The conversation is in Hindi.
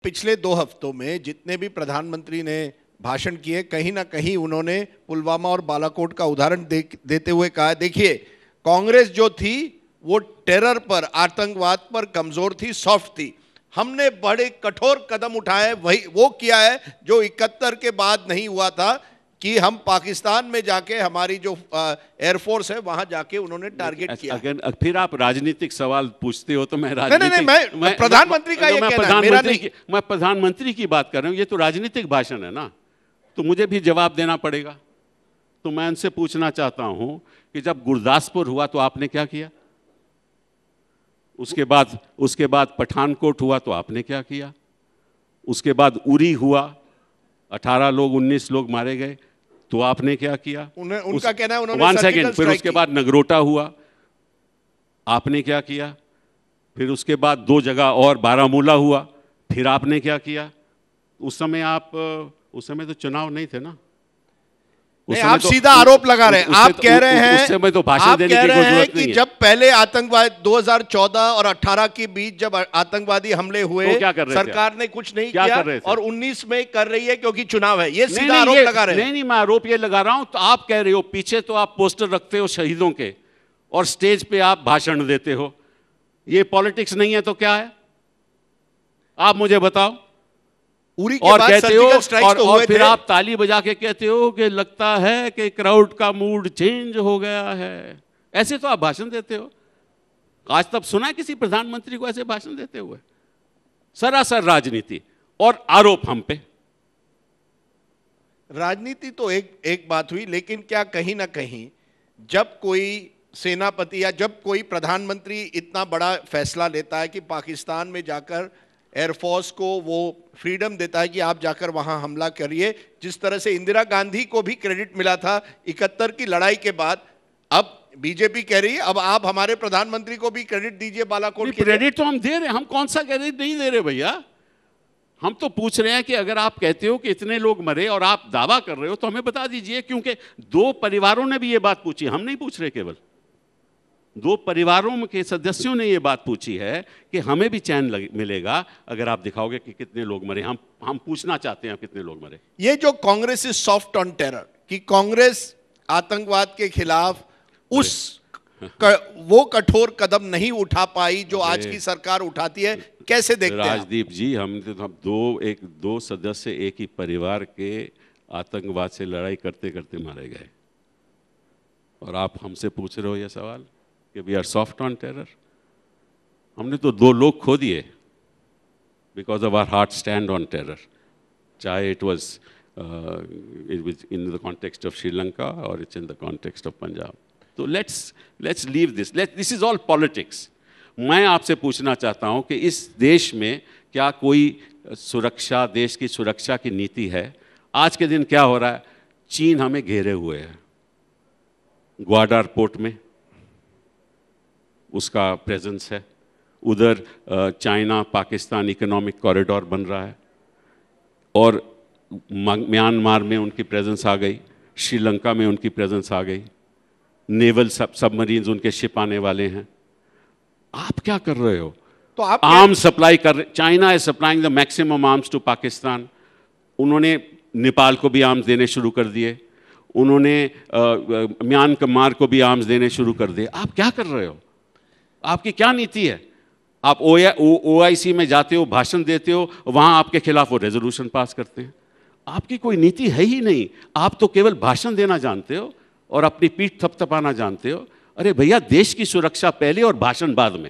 पिछले 2 हफ्तों में जितने भी प्रधानमंत्री ने भाषण किए, कहीं ना कहीं उन्होंने पुलवामा और बालाकोट का उदाहरण देते हुए कहा, देखिए कांग्रेस जो थी वो टेरर पर, आतंकवाद पर कमजोर थी, सॉफ्ट थी। हमने बड़े कठोर कदम उठाए, वही वो किया है जो 71 के बाद नहीं हुआ था कि हम पाकिस्तान में जाके हमारी जो एयरफोर्स है वहां जाके उन्होंने टारगेट किया। अगर फिर आप राजनीतिक सवाल पूछते हो तो मैं मैं प्रधानमंत्री का ये कहना है, मेरा नहीं। मैं प्रधानमंत्री की बात कर रहा हूं, ये तो राजनीतिक भाषण है ना, तो मुझे भी जवाब देना पड़ेगा। तो मैं उनसे पूछना चाहता हूं कि जब गुरदासपुर हुआ तो आपने क्या किया? उसके बाद पठानकोट हुआ तो आपने क्या किया? उसके बाद उरी हुआ, 18 लोग 19 लोग मारे गए, तो आपने क्या किया? उनका कहना है उन्होंने सर्जिकल फिर उसके बाद नगरोटा हुआ, आपने क्या किया? फिर उसके बाद 2 जगह और बारामूला हुआ, फिर आपने क्या किया? उस समय तो चुनाव नहीं थे ना। आप सीधा आरोप लगा रहे हैं। आप कह रहे हैं, तो भाषण देने की कोई जरूरत नहीं है। कि जब पहले आतंकवाद 2014 और 18 के बीच जब आतंकवादी हमले हुए तो क्या कर रहे सरकार ने कुछ नहीं किया, और 19 में कर रही है क्योंकि चुनाव है। ये सीधा आरोप लगा रहे हैं। नहीं, मैं आरोप ये लगा रहा हूं, तो आप कह रहे हो पीछे तो आप पोस्टर रखते हो शहीदों के और स्टेज पे आप भाषण देते हो। ये पॉलिटिक्स नहीं है तो क्या है? आप मुझे बताओ। उरी के बाद सर्जिकल स्ट्राइक्स तो हुए थे। फिर आप ताली बजा के कहते हो कि लगता है कि क्राउड का मूड चेंज हो गया है। ऐसे तो आप भाषण देते हो। आज तक सुना है किसी प्रधानमंत्री को ऐसे भाषण देते हुए? सरासर राजनीति और आरोप हम पे। राजनीति तो एक बात हुई, लेकिन क्या कहीं ना कहीं जब कोई सेनापति या जब कोई प्रधानमंत्री इतना बड़ा फैसला लेता है कि पाकिस्तान में जाकर एयरफोर्स को वो फ्रीडम देता है कि आप जाकर वहां हमला करिए, जिस तरह से इंदिरा गांधी को भी क्रेडिट मिला था 71 की लड़ाई के बाद, अब बीजेपी कह रही है अब आप हमारे प्रधानमंत्री को भी क्रेडिट दीजिए बालाकोट के। क्रेडिट तो हम दे रहे हैं, हम कौन सा क्रेडिट नहीं दे रहे भैया। हम तो पूछ रहे हैं कि अगर आप कहते हो कि इतने लोग मरे और आप दावा कर रहे हो तो हमें बता दीजिए, क्योंकि 2 परिवारों ने भी ये बात पूछी, हम नहीं पूछ रहे, केवल 2 परिवारों के सदस्यों ने ये बात पूछी है कि हमें भी चैन मिलेगा अगर आप दिखाओगे कि कितने लोग मरे। हम पूछना चाहते हैं कितने लोग मरे। ये जो Congress is soft on terror, कि कांग्रेस आतंकवाद के खिलाफ वो कठोर कदम नहीं उठा पाई जो आज की सरकार उठाती है, कैसे देखते हैं? राजदीप जी, हम 2 सदस्य एक ही परिवार के आतंकवाद से लड़ाई करते करते मारे गए, और आप हमसे पूछ रहे हो ये सवाल कि we are soft on terror. हमने तो 2 लोग खो दिए because of our hard stand on terror, चाहे it was in the context of Sri Lanka और it's in the context of Punjab. तो let's leave this is all politics. मैं आपसे पूछना चाहता हूं कि इस देश में क्या कोई सुरक्षा, देश की सुरक्षा की नीति है? आज के दिन क्या हो रहा है? चीन हमें घेरे हुए है, ग्वाडर पोर्ट में उसका प्रेजेंस है, उधर चाइना पाकिस्तान इकोनॉमिक कॉरिडोर बन रहा है, और म्यांमार में उनकी प्रेजेंस आ गई, श्रीलंका में उनकी प्रेजेंस आ गई, नेवल सबमरीन्स उनके शिप आने वाले हैं। आप क्या कर रहे हो? तो आप आर्म सप्लाई कर रहे। China is supplying the maximum arms to Pakistan. उन्होंने नेपाल को भी आर्म्स देने शुरू कर दिए, उन्होंने म्यांमार को भी आर्म्स देने शुरू कर दिए। आप क्या कर रहे हो? आपकी क्या नीति है? आप OIC में जाते हो, भाषण देते हो, वहां आपके खिलाफ वो रेजोल्यूशन पास करते हैं। आपकी कोई नीति है ही नहीं। आप तो केवल भाषण देना जानते हो और अपनी पीठ थपथपाना जानते हो। अरे भैया, देश की सुरक्षा पहले और भाषण बाद में।